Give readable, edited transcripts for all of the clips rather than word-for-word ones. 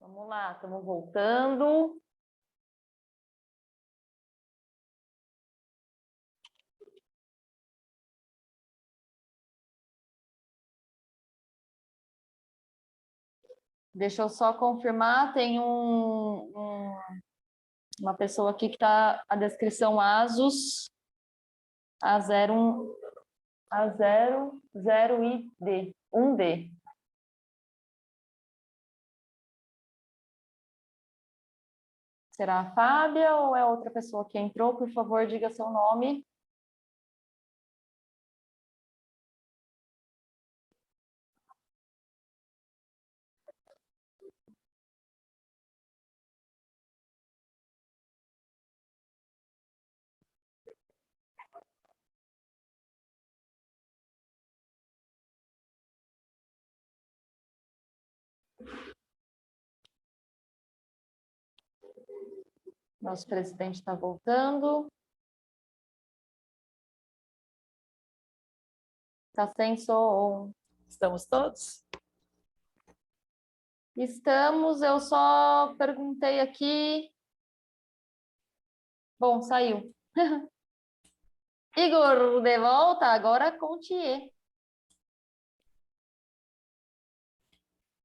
Vamos lá, estamos voltando. Deixa eu só confirmar, tem uma pessoa aqui que está a descrição ASUS A01, A00ID, 1D. Será a Fábia ou é outra pessoa que entrou? Por favor, diga seu nome. Nosso presidente está voltando. Está sem som. Estamos todos? Estamos, eu só perguntei aqui. Bom, saiu. Igor, de volta, agora com Thier.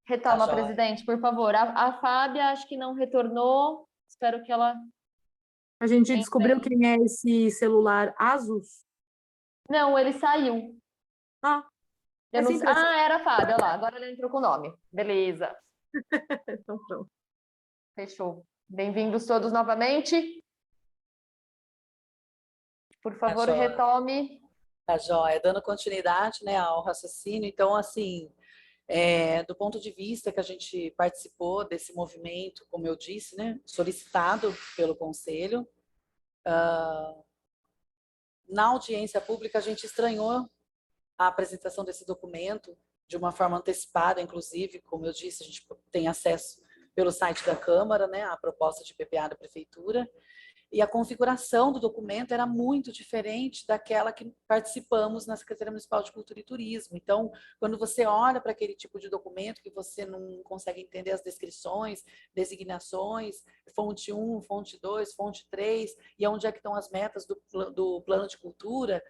Retoma, Tá, presidente, por favor. A Fábia, acho que não retornou. Espero que ela... A gente descobriu quem é esse celular Asus? Não, ele saiu. Ah, Eu não... simples assim. Ah, era a Fábia, olha lá. Agora ele entrou com o nome. Beleza. Então, pronto. Fechou. Bem-vindos todos novamente. Por favor, joia. retome. Tá joia. Dando continuidade, né, ao raciocínio. Então, assim, do ponto de vista que a gente participou desse movimento, como eu disse, né, solicitado pelo Conselho, na audiência pública a gente estranhou a apresentação desse documento de uma forma antecipada, inclusive, como eu disse, a gente tem acesso pelo site da Câmara, né, a proposta de PPA da Prefeitura, e a configuração do documento era muito diferente daquela que participamos na Secretaria Municipal de Cultura e Turismo. Então, quando você olha para aquele tipo de documento que você não consegue entender as descrições, designações, fonte 1, fonte 2, fonte 3, e onde é que estão as metas do plano de cultura,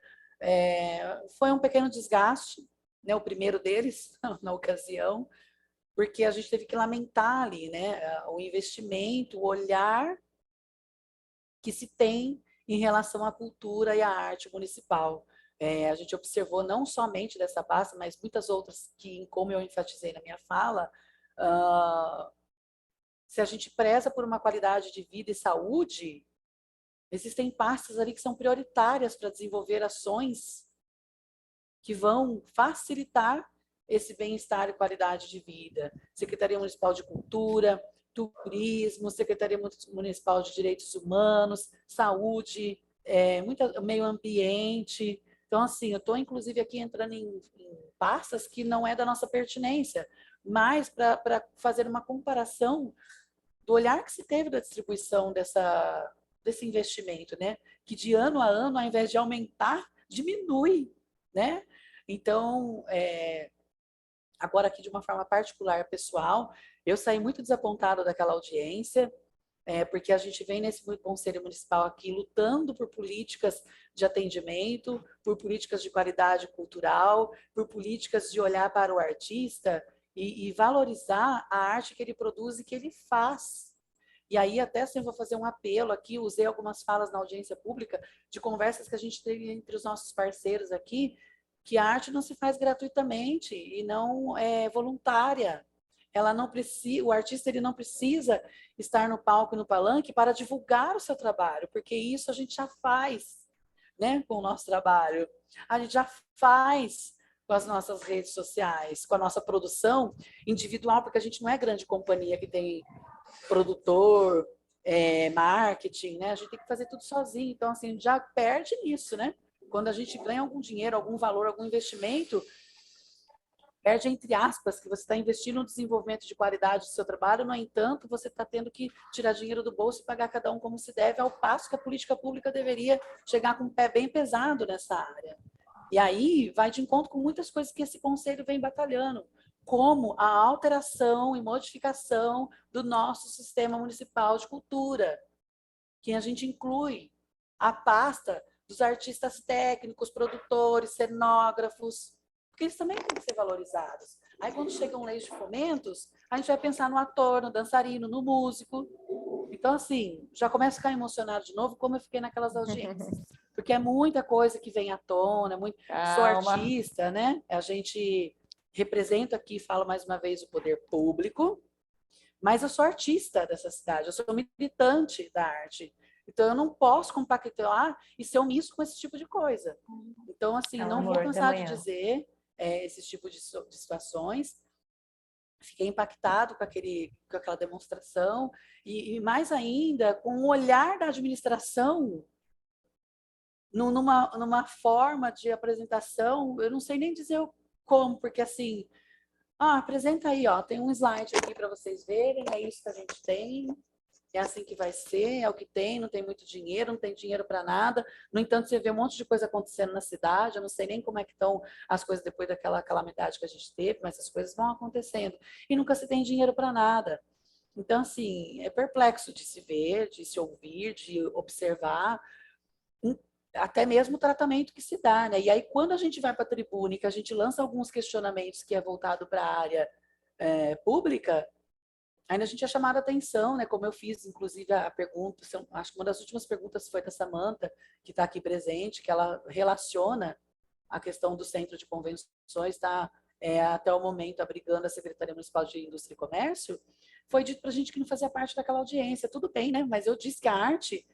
foi um pequeno desgaste, né, o primeiro deles, na ocasião, porque a gente teve que lamentar ali, né, o investimento, o olhar que se tem em relação à cultura e à arte municipal. A gente observou não somente dessa pasta, mas muitas outras que, como eu enfatizei na minha fala, se a gente preza por uma qualidade de vida e saúde, existem pastas ali que são prioritárias para desenvolver ações que vão facilitar esse bem-estar e qualidade de vida. Secretaria Municipal de Cultura, Turismo, Secretaria Municipal de Direitos Humanos, Saúde, meio ambiente. Então, assim, eu estou, inclusive, aqui entrando em pastas que não é da nossa pertinência, mas para fazer uma comparação do olhar que se teve da distribuição desse investimento, né? Que de ano a ano, ao invés de aumentar, diminui, né? Então, agora aqui de uma forma particular, pessoal, eu saí muito desapontada daquela audiência, porque a gente vem nesse Conselho Municipal aqui lutando por políticas de atendimento, por políticas de qualidade cultural, por políticas de olhar para o artista e valorizar a arte que ele produz e que ele faz. E aí até assim, eu vou fazer um apelo aqui, usei algumas falas na audiência pública de conversas que a gente teve entre os nossos parceiros aqui, que a arte não se faz gratuitamente e não é voluntária. Ela não precisa, o artista ele não precisa estar no palco e no palanque para divulgar o seu trabalho, porque isso a gente já faz, né, com o nosso trabalho. A gente já faz com as nossas redes sociais, com a nossa produção individual, porque a gente não é grande companhia que tem produtor, marketing, né? A gente tem que fazer tudo sozinho. Então, assim, já perde nisso, né? Quando a gente ganha algum dinheiro, algum valor, algum investimento, perde entre aspas, que você está investindo no desenvolvimento de qualidade do seu trabalho, no entanto, você está tendo que tirar dinheiro do bolso e pagar cada um como se deve, ao passo que a política pública deveria chegar com o pé bem pesado nessa área. E aí vai de encontro com muitas coisas que esse conselho vem batalhando. como a alteração e modificação do nosso sistema municipal de cultura, que a gente inclui a pasta dos artistas técnicos, produtores, cenógrafos, porque eles também têm que ser valorizados. Aí, quando chegam leis de fomentos, a gente vai pensar no ator, no dançarino, no músico. Então, assim, já começo a ficar emocionado de novo, como eu fiquei naquelas audiências. Porque é muita coisa que vem à tona, sou artista, né? A gente representa aqui, falo mais uma vez, o poder público, mas eu sou artista dessa cidade, eu sou militante da arte. Então, eu não posso compactuar e ser omisso com esse tipo de coisa. Então, assim, não vou cansar de dizer esse tipo de situações. Fiquei impactado com aquela demonstração e mais ainda com o olhar da administração numa forma de apresentação, eu não sei nem dizer como, porque assim, apresenta aí, ó, tem um slide aqui para vocês verem, é isso que a gente tem, é assim que vai ser, é o que tem, não tem muito dinheiro, não tem dinheiro para nada. No entanto, você vê um monte de coisa acontecendo na cidade, eu não sei nem como é que estão as coisas depois daquela calamidade que a gente teve, mas essas coisas vão acontecendo. E nunca se tem dinheiro para nada. Então, assim, é perplexo de se ver, de se ouvir, de observar, até mesmo o tratamento que se dá, né? E aí, quando a gente vai para a tribuna e que a gente lança alguns questionamentos que é voltado para a área pública, ainda a gente é chamado a atenção, né? Como eu fiz, inclusive, a pergunta, acho que uma das últimas perguntas foi da Samantha, que está aqui presente, que ela relaciona a questão do centro de convenções, está até o momento abrigando a Secretaria Municipal de Indústria e Comércio. Foi dito para a gente que não fazia parte daquela audiência. Tudo bem, né? Mas eu disse que a arte,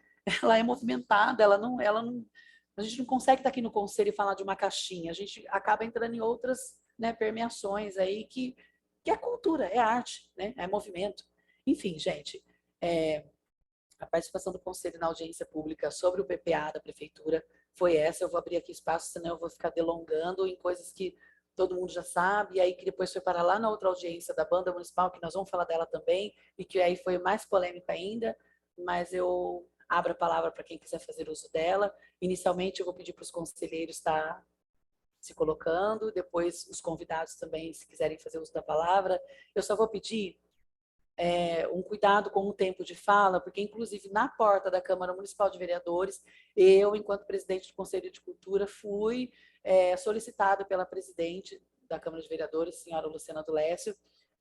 ela é movimentada, a gente não consegue estar aqui no conselho e falar de uma caixinha, a gente acaba entrando em outras, né, permeações aí que é cultura, é arte, né? É movimento. Enfim, gente, a participação do Conselho na audiência pública sobre o PPA da Prefeitura foi essa. Eu vou abrir aqui espaço, senão eu vou ficar delongando em coisas que todo mundo já sabe, e aí que depois foi para lá na outra audiência da Banda Municipal, que nós vamos falar dela também, e que aí foi mais polêmica ainda, mas eu abro a palavra para quem quiser fazer uso dela. Inicialmente, eu vou pedir para os conselheiros estar se colocando, depois os convidados também, se quiserem fazer uso da palavra. Eu só vou pedir um cuidado com o tempo de fala, porque, inclusive, na porta da Câmara Municipal de Vereadores, eu, enquanto presidente do Conselho de Cultura, fui solicitado pela presidente da Câmara de Vereadores, senhora Luciana do Lécio,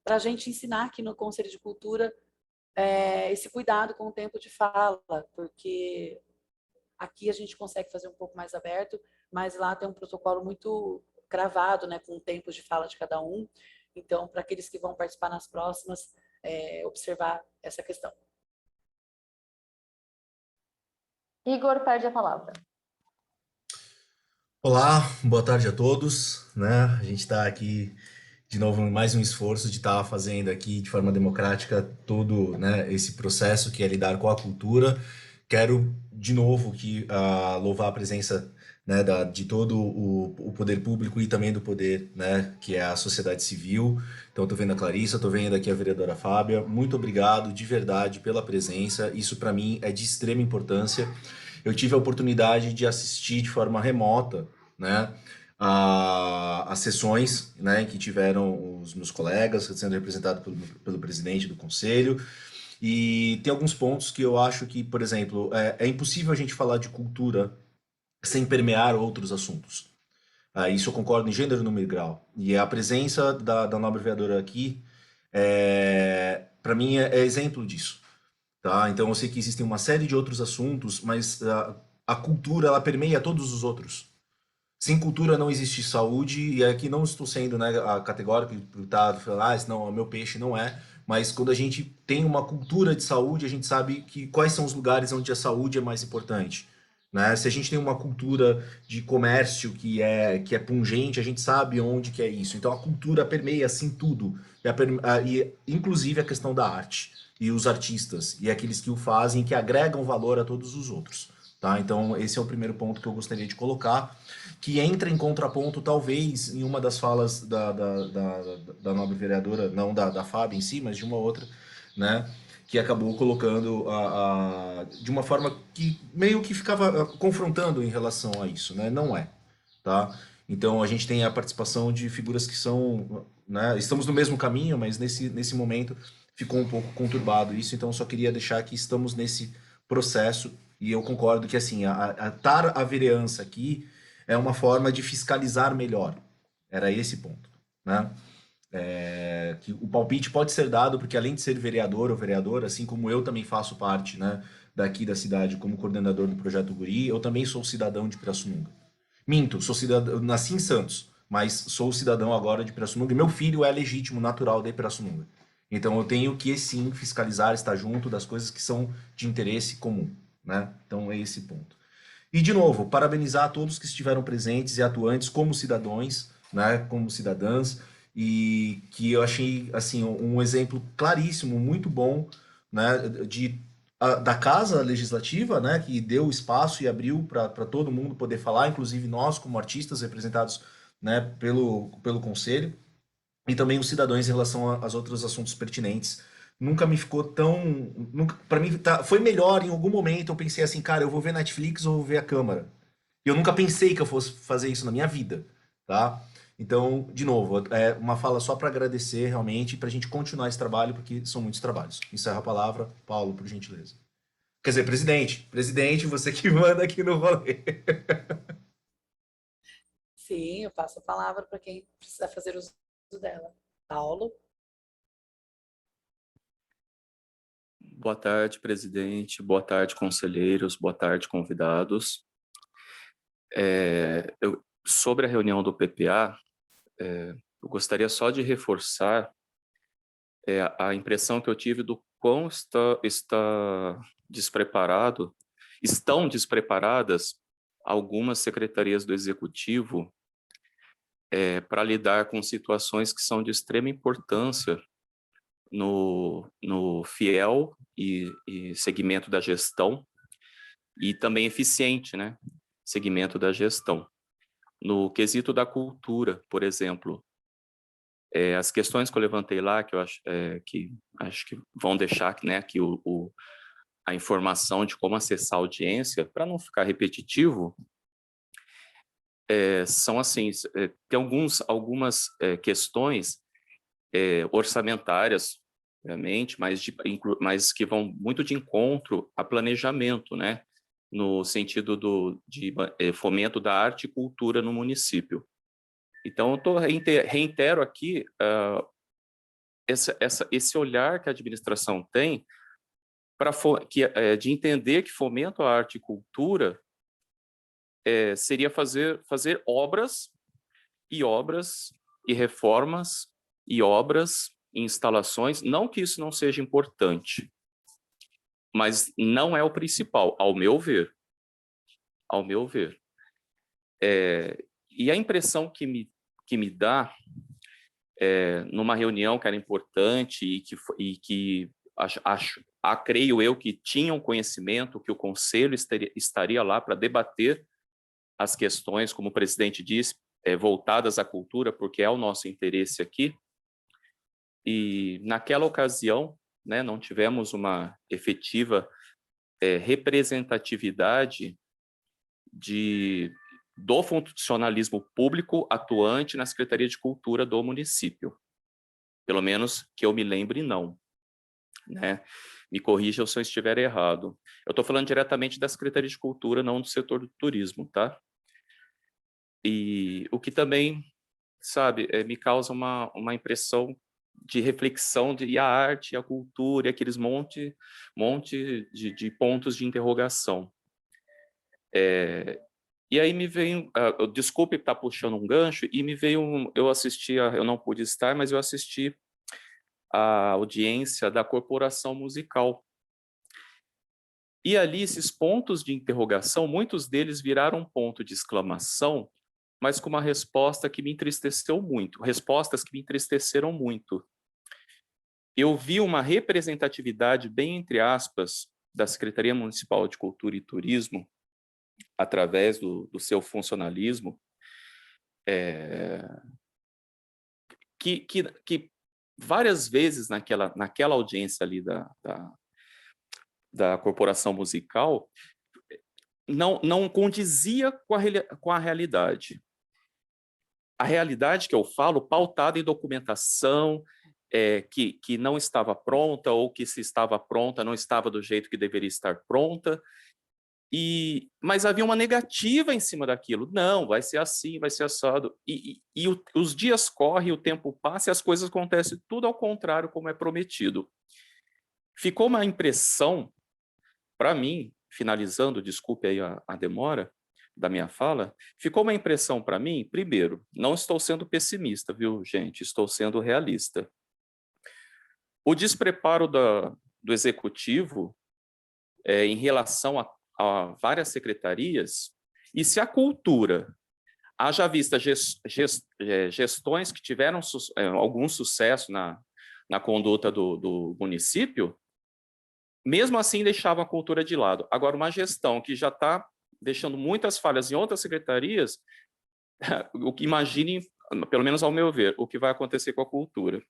para a gente ensinar aqui no Conselho de Cultura esse cuidado com o tempo de fala, porque aqui a gente consegue fazer um pouco mais aberto, mas lá tem um protocolo muito cravado, né, com tempos de fala de cada um. Então, para aqueles que vão participar nas próximas, observar essa questão. Igor, perde a palavra. Olá, boa tarde a todos, né? A gente está aqui de novo em mais um esforço de estar fazendo aqui de forma democrática todo, né, esse processo que é lidar com a cultura. Quero de novo louvar a presença, né, de todo o poder público e também do poder, né, que é a sociedade civil. Então, estou vendo a Clarissa, estou vendo aqui a vereadora Fábia. Muito obrigado de verdade pela presença. Isso para mim é de extrema importância. Eu tive a oportunidade de assistir de forma remota, né, as sessões, né, que tiveram os meus colegas, sendo representado pelo presidente do conselho. E tem alguns pontos que eu acho que, por exemplo, é impossível a gente falar de cultura sem permear outros assuntos. Isso eu concordo em gênero, número e grau. E a presença da nobre vereadora aqui, para mim, é exemplo disso. Tá? Então eu sei que existem uma série de outros assuntos, mas a cultura, ela permeia todos os outros. Sem cultura não existe saúde, e aqui não estou sendo, né, categórico, tá falando, senão o meu peixe não é, mas quando a gente tem uma cultura de saúde, a gente sabe quais são os lugares onde a saúde é mais importante. Né? Se a gente tem uma cultura de comércio que é pungente, a gente sabe onde que é isso. Então a cultura permeia assim tudo, e inclusive a questão da arte, e os artistas, e aqueles que o fazem, que agregam valor a todos os outros. Tá? Então esse é o primeiro ponto que eu gostaria de colocar, que entra em contraponto, talvez, em uma das falas da nobre vereadora, não da Fábia em si, mas de uma outra, né, que acabou colocando de uma forma que meio que ficava confrontando em relação a isso, né? Não é, tá? Então a gente tem a participação de figuras que são né? Estamos no mesmo caminho, mas nesse momento ficou um pouco conturbado isso, então eu só queria deixar que estamos nesse processo e eu concordo que assim, a vereança aqui é uma forma de fiscalizar melhor. Era esse ponto, né? Que o palpite pode ser dado porque além de ser vereador ou vereadora, assim como eu também faço parte, né, daqui da cidade como coordenador do Projeto Guri, eu também sou cidadão de Pirassununga. Minto, sou cidadão, nasci em Santos, mas sou cidadão agora de Pirassununga e meu filho é legítimo natural de Pirassununga. Então eu tenho que sim fiscalizar, estar junto das coisas que são de interesse comum, né? Então é esse ponto. E de novo, parabenizar a todos que estiveram presentes e atuantes como cidadãos, né, como cidadãs, e que eu achei assim um exemplo claríssimo, muito bom, né, da Casa Legislativa, né, que deu espaço e abriu para todo mundo poder falar, inclusive nós como artistas representados, né, pelo Conselho, e também os cidadãos em relação aos outros assuntos pertinentes. Nunca me ficou tão. Nunca, para mim, foi melhor em algum momento. Eu pensei assim, cara, eu vou ver Netflix ou vou ver a Câmara. E eu nunca pensei que eu fosse fazer isso na minha vida, tá? Então, de novo, é uma fala só para agradecer realmente, para a gente continuar esse trabalho, porque são muitos trabalhos. Encerro a palavra, Paulo, por gentileza. Quer dizer, presidente, você que manda aqui no rolê. Sim, eu passo a palavra para quem precisa fazer uso dela. Paulo? Boa tarde, presidente. Boa tarde, conselheiros. Boa tarde, convidados. Sobre a reunião do PPA, eu gostaria só de reforçar a impressão que eu tive do quão estão despreparadas algumas secretarias do Executivo para lidar com situações que são de extrema importância no fiel e segmento da gestão e também eficiente, né, segmento da gestão. No quesito da cultura, por exemplo, as questões que eu levantei lá, que eu acho que vão deixar, né, aqui a informação de como acessar a audiência, para não ficar repetitivo, são assim, tem algumas questões orçamentárias, obviamente, mas que vão muito de encontro a planejamento, né, no sentido de fomento da arte e cultura no município. Então, eu reitero aqui esse olhar que a administração tem de entender que fomento à arte e cultura seria fazer obras e reformas e obras e instalações, não que isso não seja importante, mas não é o principal, ao meu ver. Ao meu ver. E a impressão que me dá, numa reunião que era importante e que creio eu que tinham conhecimento, que o Conselho estaria lá para debater as questões, como o presidente disse, voltadas à cultura, porque é o nosso interesse aqui. E naquela ocasião, né, não tivemos uma efetiva representatividade do funcionalismo público atuante na Secretaria de Cultura do município. Pelo menos que eu me lembre, não. Né? Me corrija se eu estiver errado. Eu estou falando diretamente da Secretaria de Cultura, não do setor do turismo, tá? E o que também, sabe, me causa uma impressão de reflexão e a arte, a cultura, e aqueles monte de pontos de interrogação. E aí me veio, desculpe estar puxando um gancho, e me veio, eu não pude estar, mas eu assisti a audiência da Corporação Musical. E ali esses pontos de interrogação, muitos deles viraram ponto de exclamação, mas com uma resposta que me entristeceu muito, respostas que me entristeceram muito. Eu vi uma representatividade, bem entre aspas, da Secretaria Municipal de Cultura e Turismo, através do seu funcionalismo, que várias vezes naquela audiência ali da Corporação Musical não condizia com a realidade. a realidade que eu falo, pautada em documentação, que não estava pronta, ou que se estava pronta, não estava do jeito que deveria estar pronta, mas havia uma negativa em cima daquilo. Não, vai ser assim, vai ser assado. Os dias correm, o tempo passa e as coisas acontecem tudo ao contrário como é prometido. Ficou uma impressão, para mim, finalizando, desculpe aí a demora da minha fala, ficou uma impressão para mim, primeiro, não estou sendo pessimista, viu, gente? Estou sendo realista. O despreparo do executivo em relação a várias secretarias, e se a cultura, haja vista gestões que tiveram algum sucesso na conduta do município, mesmo assim deixava a cultura de lado. Agora, uma gestão que já está deixando muitas falhas em outras secretarias, o que imaginem, pelo menos ao meu ver, o que vai acontecer com a cultura.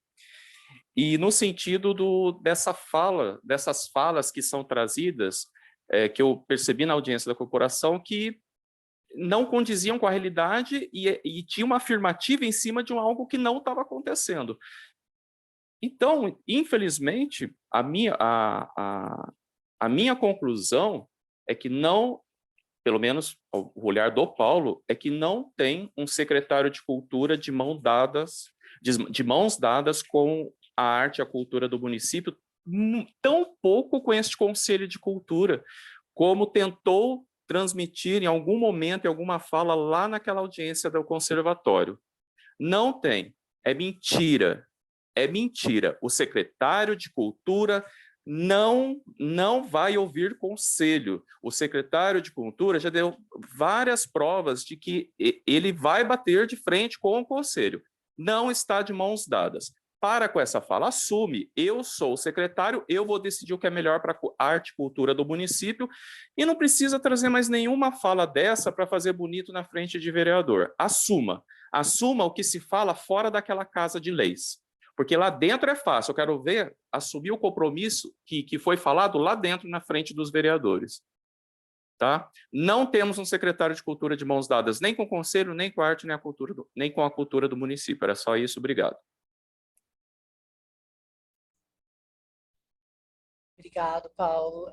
E no sentido dessas falas que são trazidas, que eu percebi na audiência da corporação, que não condiziam com a realidade e tinha uma afirmativa em cima de algo que não estava acontecendo. Então, infelizmente, a minha conclusão é que não, pelo menos o olhar do Paulo, é que não tem um secretário de cultura de mãos dadas com a arte e a cultura do município, tão pouco com este Conselho de Cultura, como tentou transmitir em algum momento, em alguma fala, lá naquela audiência do conservatório. Não tem. É mentira. É mentira. O secretário de Cultura não vai ouvir conselho. O secretário de Cultura já deu várias provas de que ele vai bater de frente com o conselho. Não está de mãos dadas. Para com essa fala, assume, eu sou o secretário, eu vou decidir o que é melhor para a arte e cultura do município, e não precisa trazer mais nenhuma fala dessa para fazer bonito na frente de vereador. Assuma o que se fala fora daquela casa de leis. Porque lá dentro é fácil, eu quero ver assumir o compromisso que foi falado lá dentro, na frente dos vereadores. Tá? Não temos um secretário de cultura de mãos dadas, nem com o conselho, nem com a arte, nem com a cultura do município. Era só isso, obrigado. Obrigado, Paulo.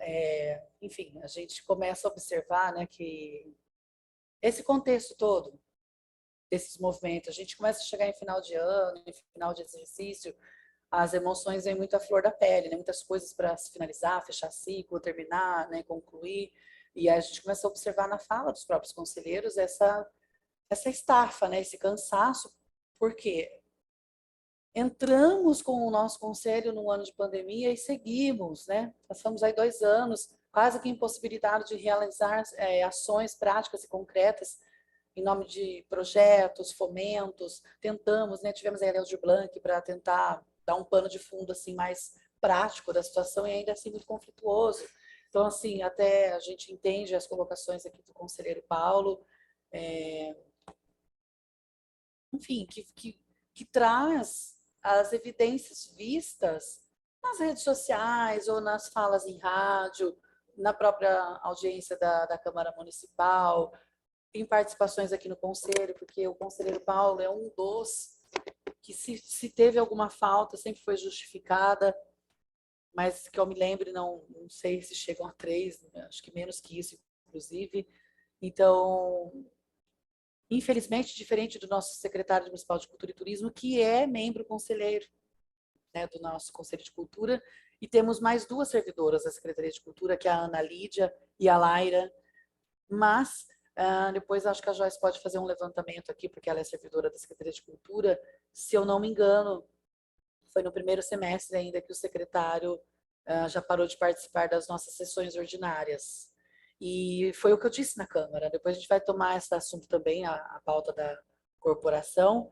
Enfim, a gente começa a observar, né, que esse contexto todo, desses movimentos, a gente começa a chegar em final de ano, em final de exercício, as emoções vêm muito à flor da pele, né, muitas coisas para se finalizar, fechar ciclo, terminar, né, concluir, e a gente começa a observar na fala dos próprios conselheiros essa estafa, né, esse cansaço, porque entramos com o nosso conselho num ano de pandemia e seguimos, né? Passamos aí 2 anos quase que impossibilitados de realizar ações práticas e concretas em nome de projetos, fomentos. Tentamos, né? Tivemos aí a Aldir Blanc para tentar dar um pano de fundo assim mais prático da situação e ainda assim muito conflituoso. Então, assim, até a gente entende as colocações aqui do conselheiro Paulo, enfim, que traz as evidências vistas nas redes sociais ou nas falas em rádio, na própria audiência da Câmara Municipal, em participações aqui no Conselho, porque o conselheiro Paulo é um dos que, se teve alguma falta, sempre foi justificada, mas que eu me lembre, não sei se chegam a 3, acho que menos que isso, inclusive. Então, infelizmente, diferente do nosso secretário municipal de Cultura e Turismo, que é membro conselheiro, né, do nosso Conselho de Cultura, e temos mais 2 servidoras da Secretaria de Cultura, que é a Ana Lídia e a Laira, mas depois acho que a Joyce pode fazer um levantamento aqui, porque ela é servidora da Secretaria de Cultura, se eu não me engano, foi no primeiro semestre ainda que o secretário já parou de participar das nossas sessões ordinárias. E foi o que eu disse na Câmara. Depois a gente vai tomar esse assunto também, a pauta da corporação.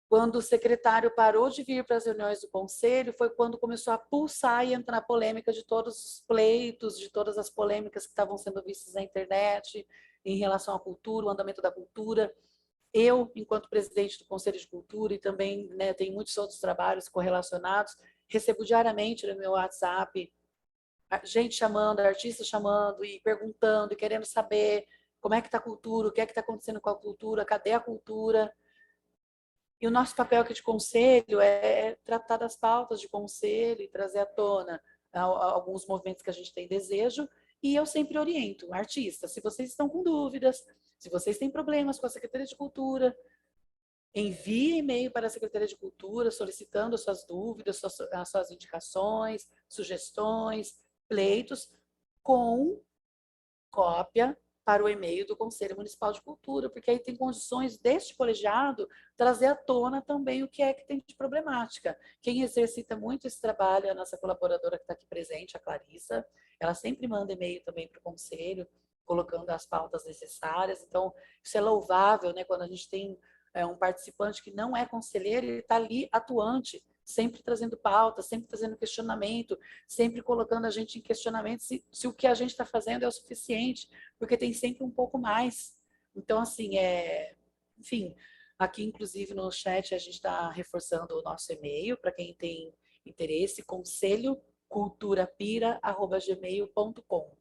Quando o secretário parou de vir para as reuniões do Conselho, foi quando começou a pulsar e entrar na polêmica de todos os pleitos, de todas as polêmicas que estavam sendo vistas na internet em relação à cultura, o andamento da cultura. Eu, enquanto presidente do Conselho de Cultura, e também, né, tem muitos outros trabalhos correlacionados, recebo diariamente no meu WhatsApp gente chamando, artistas chamando e perguntando e querendo saber como é que está a cultura, o que é que está acontecendo com a cultura, cadê a cultura. E o nosso papel aqui de conselho é tratar das pautas de conselho e trazer à tona alguns movimentos que a gente tem desejo. E eu sempre oriento artistas, se vocês estão com dúvidas, se vocês têm problemas com a Secretaria de Cultura, envie e-mail para a Secretaria de Cultura solicitando as suas dúvidas, as suas indicações, sugestões, pleitos, com cópia para o e-mail do Conselho Municipal de Cultura, porque aí tem condições deste colegiado trazer à tona também o que é que tem de problemática. Quem exercita muito esse trabalho é a nossa colaboradora que está aqui presente, a Clarissa. Ela sempre manda e-mail também para o Conselho, colocando as pautas necessárias. Então, isso é louvável, né? Quando a gente tem um participante que não é conselheiro, ele está ali atuante, sempre trazendo pauta, sempre trazendo questionamento, sempre colocando a gente em questionamento se o que a gente está fazendo é o suficiente, porque tem sempre um pouco mais. Então, assim, enfim, aqui, inclusive, no chat, a gente está reforçando o nosso e-mail, para quem tem interesse, conselhoculturapira@gmail.com.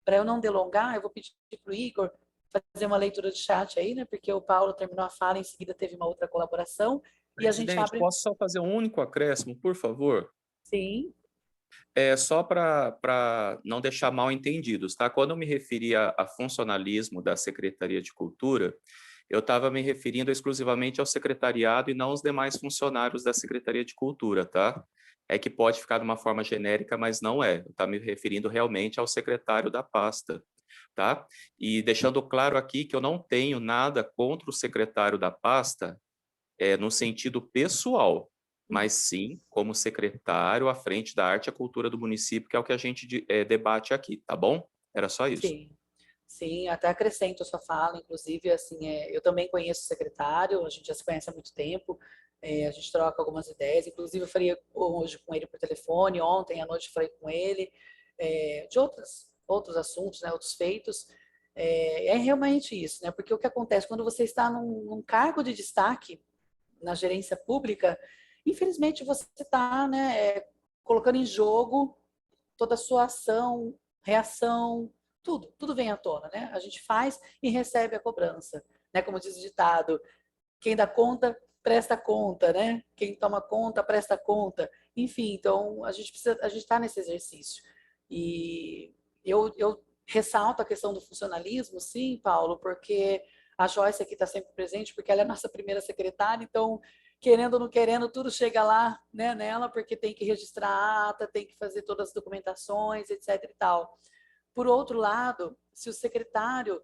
Para eu não delongar, eu vou pedir para o Igor fazer uma leitura de chat aí, né? Porque o Paulo terminou a fala, em seguida teve uma outra colaboração, e a gente Presidente, abre... posso só fazer um único acréscimo, por favor? Sim. É só para não deixar mal entendidos, tá? Quando eu me referia a funcionalismo da Secretaria de Cultura, eu estava me referindo exclusivamente ao secretariado e não aos demais funcionários da Secretaria de Cultura, tá? É que pode ficar de uma forma genérica, mas não é. Eu estava me referindo realmente ao secretário da pasta, tá? E deixando claro aqui que eu não tenho nada contra o secretário da pasta, no sentido pessoal, mas sim como secretário à frente da arte e a cultura do município, que é o que a gente debate aqui, tá bom? Era só isso. Sim, sim, até acrescento a sua fala, inclusive, assim, eu também conheço o secretário, a gente já se conhece há muito tempo, a gente troca algumas ideias, inclusive eu falei hoje com ele por telefone, ontem à noite falei com ele, de outros assuntos, né, outros feitos, é realmente isso, né, porque o que acontece quando você está num cargo de destaque na gerência pública, infelizmente você está, né, colocando em jogo toda a sua ação, reação, tudo vem à tona, né? A gente faz e recebe a cobrança, né? Como diz o ditado, quem dá conta, presta conta, né? Quem toma conta, presta conta. Enfim, então a gente está nesse exercício. E eu ressalto a questão do funcionalismo, sim, Paulo, porque a Joyce aqui está sempre presente, porque ela é a nossa primeira secretária, então querendo ou não querendo, tudo chega lá, né, nela, porque tem que registrar a ata, tem que fazer todas as documentações, etc. e tal. Por outro lado, se o secretário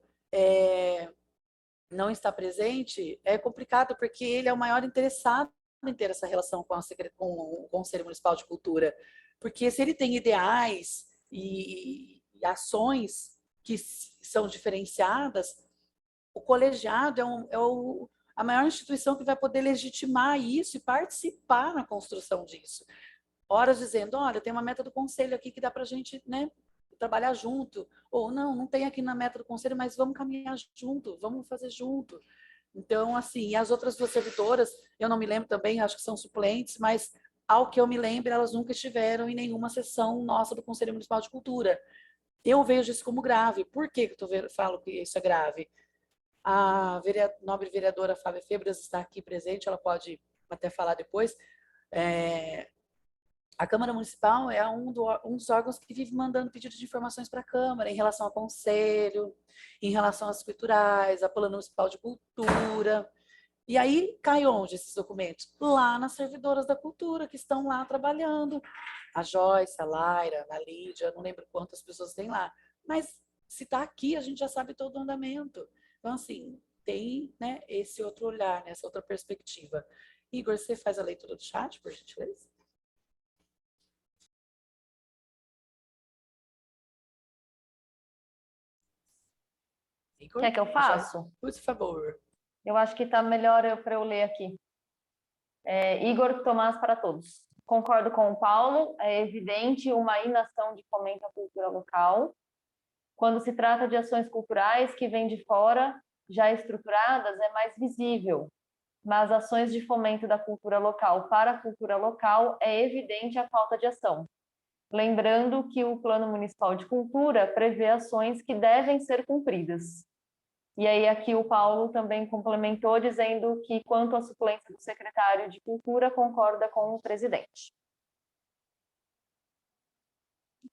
não está presente, é complicado, porque ele é o maior interessado em ter essa relação com o Conselho Municipal de Cultura. Porque se ele tem ideais e ações que são diferenciadas, o colegiado a maior instituição que vai poder legitimar isso e participar na construção disso. Horas dizendo, olha, tem uma meta do conselho aqui que dá para a gente, né, trabalhar junto. Ou não tem aqui na meta do conselho, mas vamos caminhar junto, vamos fazer junto. Então, assim, e as outras duas servidoras, eu não me lembro também, acho que são suplentes, mas ao que eu me lembro, elas nunca estiveram em nenhuma sessão nossa do Conselho Municipal de Cultura. Eu vejo isso como grave. Por que eu falo que isso é grave? A nobre vereadora Fábia Febras está aqui presente, ela pode até falar depois. A Câmara Municipal é um dos órgãos que vive mandando pedidos de informações para a Câmara em relação ao Conselho, em relação às culturais, a Plano Municipal de Cultura. E aí cai onde esses documentos? Lá nas servidoras da cultura, que estão lá trabalhando. A Joyce, a Laira, a Lídia, não lembro quantas pessoas tem lá. Mas se está aqui, a gente já sabe todo o andamento. Então, assim, tem, né, esse outro olhar, né, essa outra perspectiva. Igor, você faz a leitura do chat, por gentileza? Igor? Quer que eu faça? Por favor. Eu acho que está melhor para eu ler aqui. Igor Tomás para todos. Concordo com o Paulo, é evidente uma inação de fomento à cultura local. Quando se trata de ações culturais que vêm de fora, já estruturadas, é mais visível. Mas ações de fomento da cultura local para a cultura local, é evidente a falta de ação. Lembrando que o Plano Municipal de Cultura prevê ações que devem ser cumpridas. E aí aqui o Paulo também complementou dizendo que quanto à suplência do secretário de Cultura, concorda com o presidente.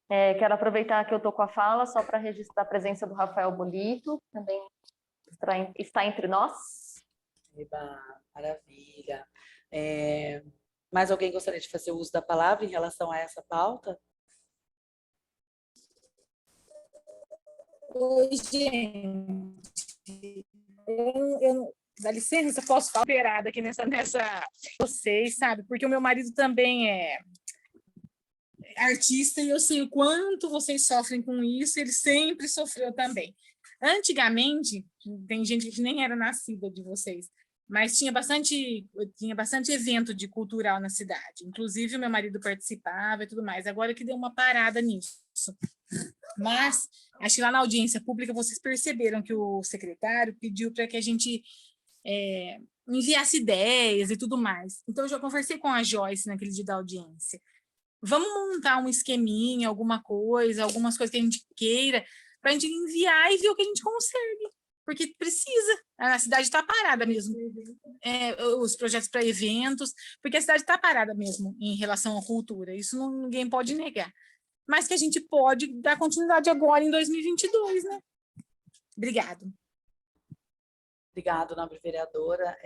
Quero aproveitar que eu estou com a fala só para registrar a presença do Rafael Bolito, também está entre nós. Eba, maravilha. Mais alguém gostaria de fazer uso da palavra em relação a essa pauta? Oi, gente. Dá licença, posso falar operada aqui nessa vocês, sabe? Porque o meu marido também é artista e eu sei o quanto vocês sofrem com isso, ele sempre sofreu também. Antigamente, tem gente que nem era nascida de vocês, mas tinha bastante evento de cultural na cidade. Inclusive, o meu marido participava e tudo mais. Agora que deu uma parada nisso. Mas, acho que lá na audiência pública, vocês perceberam que o secretário pediu para que a gente enviasse ideias e tudo mais. Então, eu já conversei com a Joyce naquele dia da audiência. Vamos montar um esqueminha, alguma coisa, algumas coisas que a gente queira, para a gente enviar e ver o que a gente consegue. Porque precisa. A cidade está parada mesmo. Os projetos para eventos, porque a cidade está parada mesmo em relação à cultura. Isso ninguém pode negar. Mas que a gente pode dar continuidade agora em 2022, né? Obrigado. Obrigado, nobre vereadora.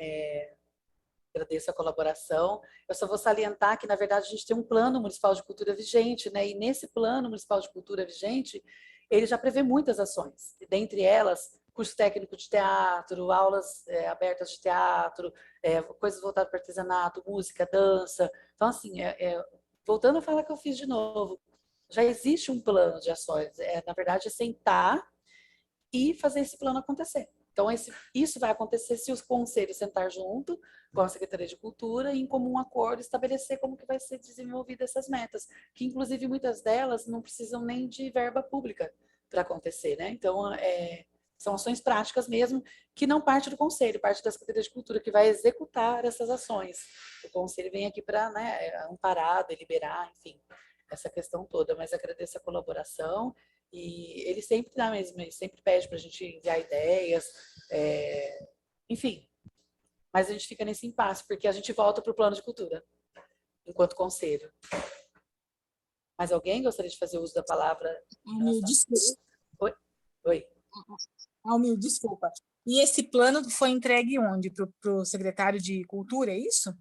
Agradeço a colaboração. Eu só vou salientar que, na verdade, a gente tem um plano municipal de cultura vigente, né? E nesse plano municipal de cultura vigente, ele já prevê muitas ações. E dentre elas, curso técnico de teatro, aulas abertas de teatro, coisas voltadas para artesanato, música, dança. Então, assim, voltando a falar que eu fiz de novo, já existe um plano de ações. Na verdade, é sentar e fazer esse plano acontecer. Então, isso vai acontecer se os conselhos sentar junto com a Secretaria de Cultura e, em comum acordo, estabelecer como que vai ser desenvolvida essas metas, que, inclusive, muitas delas não precisam nem de verba pública para acontecer, né? Então, são ações práticas mesmo, que não parte do conselho, parte da Secretaria de Cultura, que vai executar essas ações. O conselho vem aqui para, né, amparar, deliberar, enfim, essa questão toda. Mas agradeço a colaboração. E ele sempre dá mesmo, ele sempre pede para a gente enviar ideias, enfim. Mas a gente fica nesse impasse, porque a gente volta para o plano de cultura, enquanto conselho. Mais alguém gostaria de fazer uso da palavra? Almir, desculpa. Oi. Almir, desculpa. E esse plano foi entregue onde? Para o secretário de Cultura, é isso?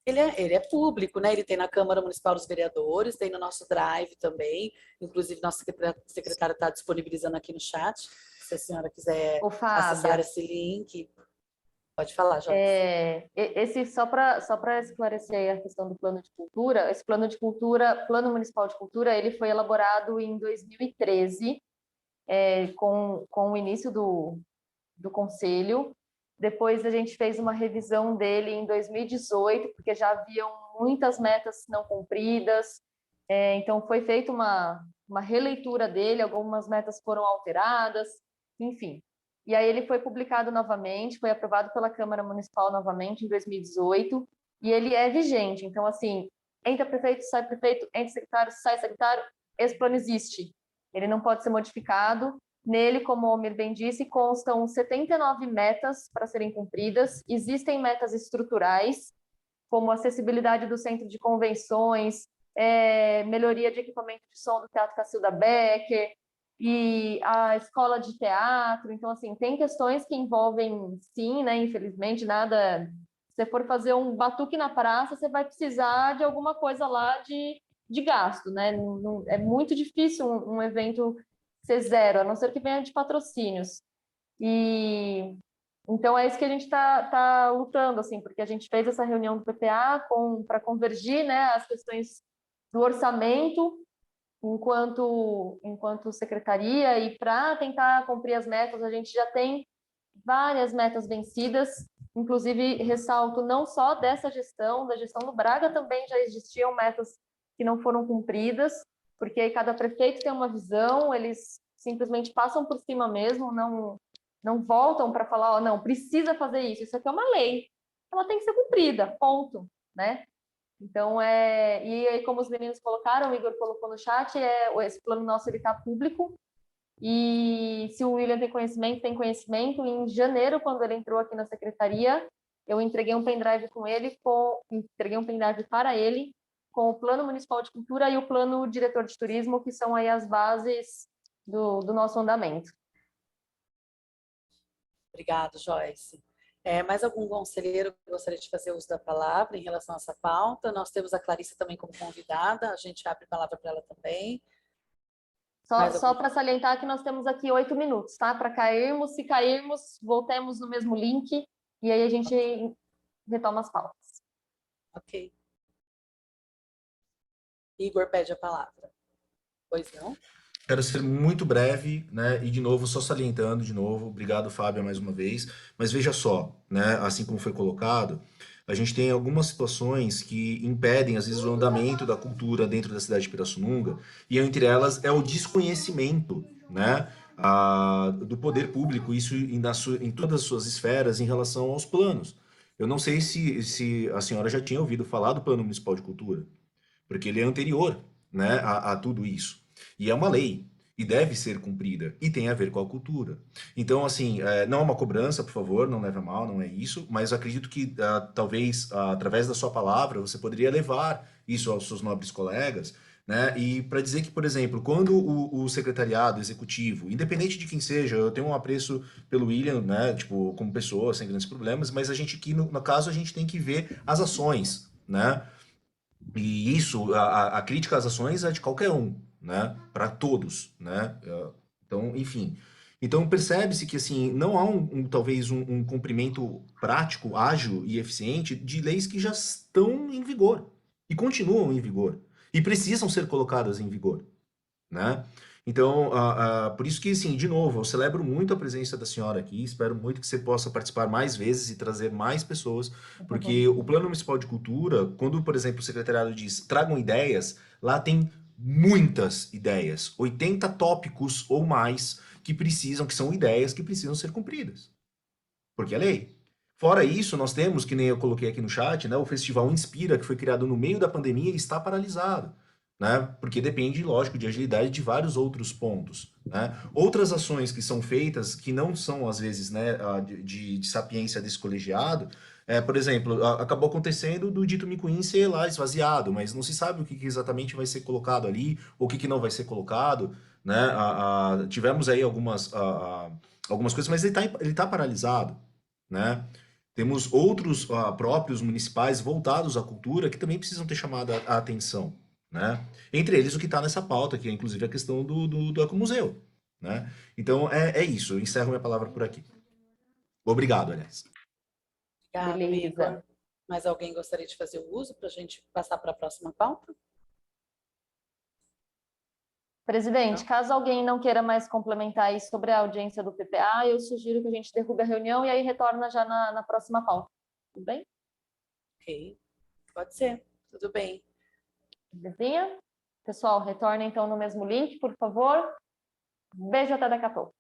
Ele é público, né? Ele tem na Câmara Municipal dos Vereadores, tem no nosso Drive também. Inclusive, nosso secretário está disponibilizando aqui no chat. Se a senhora quiser acessar esse link, pode falar, Joyce. Só para esclarecer a questão do plano de cultura, esse plano de cultura, Plano Municipal de Cultura, ele foi elaborado em 2013, com o início do Conselho. Depois a gente fez uma revisão dele em 2018, porque já haviam muitas metas não cumpridas, então foi feita uma releitura dele, algumas metas foram alteradas, enfim. E aí ele foi publicado novamente, foi aprovado pela Câmara Municipal novamente em 2018, e ele é vigente. Então, assim, entra prefeito, entra secretário, sai secretário, esse plano existe. Ele não pode ser modificado. Nele, como o Almir bem disse, constam 79 metas para serem cumpridas. Existem metas estruturais, como acessibilidade do centro de convenções, melhoria de equipamento de som do Teatro Cacilda Becker e a escola de teatro. Então, assim, tem questões que envolvem, sim, né, infelizmente, nada... Se você for fazer um batuque na praça, você vai precisar de alguma coisa lá de gasto, né? É muito difícil um evento ser zero, a não ser que venha de patrocínios. E então é isso que a gente tá lutando, assim, porque a gente fez essa reunião do PPA para convergir, né, as questões do orçamento enquanto secretaria, e para tentar cumprir as metas, a gente já tem várias metas vencidas, inclusive ressalto não só dessa gestão, da gestão do Braga também já existiam metas que não foram cumpridas, porque aí cada prefeito tem uma visão, eles simplesmente passam por cima mesmo, não voltam para falar, não, precisa fazer isso aqui é uma lei, ela tem que ser cumprida, ponto, né? Então, e aí, como os meninos colocaram, o Igor colocou no chat, esse plano nosso, ele está público, E se o William tem conhecimento, tem conhecimento. Em janeiro, quando ele entrou aqui na secretaria, eu entreguei um pendrive entreguei um pendrive para ele com o Plano Municipal de Cultura e o Plano Diretor de Turismo, que são aí as bases do nosso andamento. Obrigado, Joyce. Mais algum conselheiro que gostaria de fazer uso da palavra em relação a essa pauta? Nós temos a Clarissa também como convidada, a gente abre a palavra para ela também. Só para salientar que nós temos aqui 8 minutos, tá? Para cairmos, se cairmos, voltemos no mesmo link e aí a gente retoma as pautas. Ok. Igor pede a palavra. Pois não? Quero ser muito breve, né? E de novo, só salientando de novo, obrigado, Fábio, mais uma vez. Mas veja só, né? Assim como foi colocado, a gente tem algumas situações que impedem, às vezes, o andamento da cultura dentro da cidade de Pirassununga, e entre elas é o desconhecimento, né? Do poder público, isso em todas as suas esferas, em relação aos planos. Eu não sei se a senhora já tinha ouvido falar do Plano Municipal de Cultura, porque ele é anterior, né, a tudo isso. E é uma lei, e deve ser cumprida, e tem a ver com a cultura. Então, assim, não é uma cobrança, por favor, não leve a mal, não é isso, mas eu acredito que talvez, através da sua palavra, você poderia levar isso aos seus nobres colegas, né? E para dizer que, por exemplo, quando o secretariado executivo, independente de quem seja, eu tenho um apreço pelo William, né? Tipo, como pessoa, sem grandes problemas, mas a gente aqui, no caso, a gente tem que ver as ações, né? E isso, a crítica às ações é de qualquer um, né? Para todos, né? Então, enfim. Então, percebe-se que, assim, não há talvez um cumprimento prático, ágil e eficiente de leis que já estão em vigor e continuam em vigor e precisam ser colocadas em vigor, né? Então, por isso que, assim, de novo, eu celebro muito a presença da senhora aqui, espero muito que você possa participar mais vezes e trazer mais pessoas, porque o Plano Municipal de Cultura, quando, por exemplo, o secretariado diz tragam ideias, lá tem muitas ideias, 80 tópicos ou mais que são ideias que precisam ser cumpridas, porque é lei. Fora isso, nós temos, que nem eu coloquei aqui no chat, né, o Festival Inspira, que foi criado no meio da pandemia e está paralisado, né, porque depende, lógico, de agilidade de vários outros pontos, né. Outras ações que são feitas, que não são, às vezes, né, de sapiência desse colegiado, por exemplo, acabou acontecendo do Dito Micuim ser lá esvaziado, mas não se sabe o que exatamente vai ser colocado ali, ou o que não vai ser colocado, né. Tivemos aí algumas coisas, mas ele tá paralisado, né? Temos outros próprios municipais voltados à cultura que também precisam ter chamado a atenção, né? Entre eles o que está nessa pauta, que é inclusive a questão do Ecomuseu, né? Então é isso, eu encerro minha palavra por aqui. Obrigado, aliás. Obrigado, Beleza. Igor. Mais alguém gostaria de fazer o uso para a gente passar para a próxima pauta? Presidente, Não? caso alguém não queira mais complementar aí sobre a audiência do PPA, eu sugiro que a gente derrube a reunião e aí retorna já na próxima pauta. Tudo bem? Ok, pode ser, tudo bem. Belezinha? Pessoal, retorna então no mesmo link, por favor. Beijo, até daqui a pouco.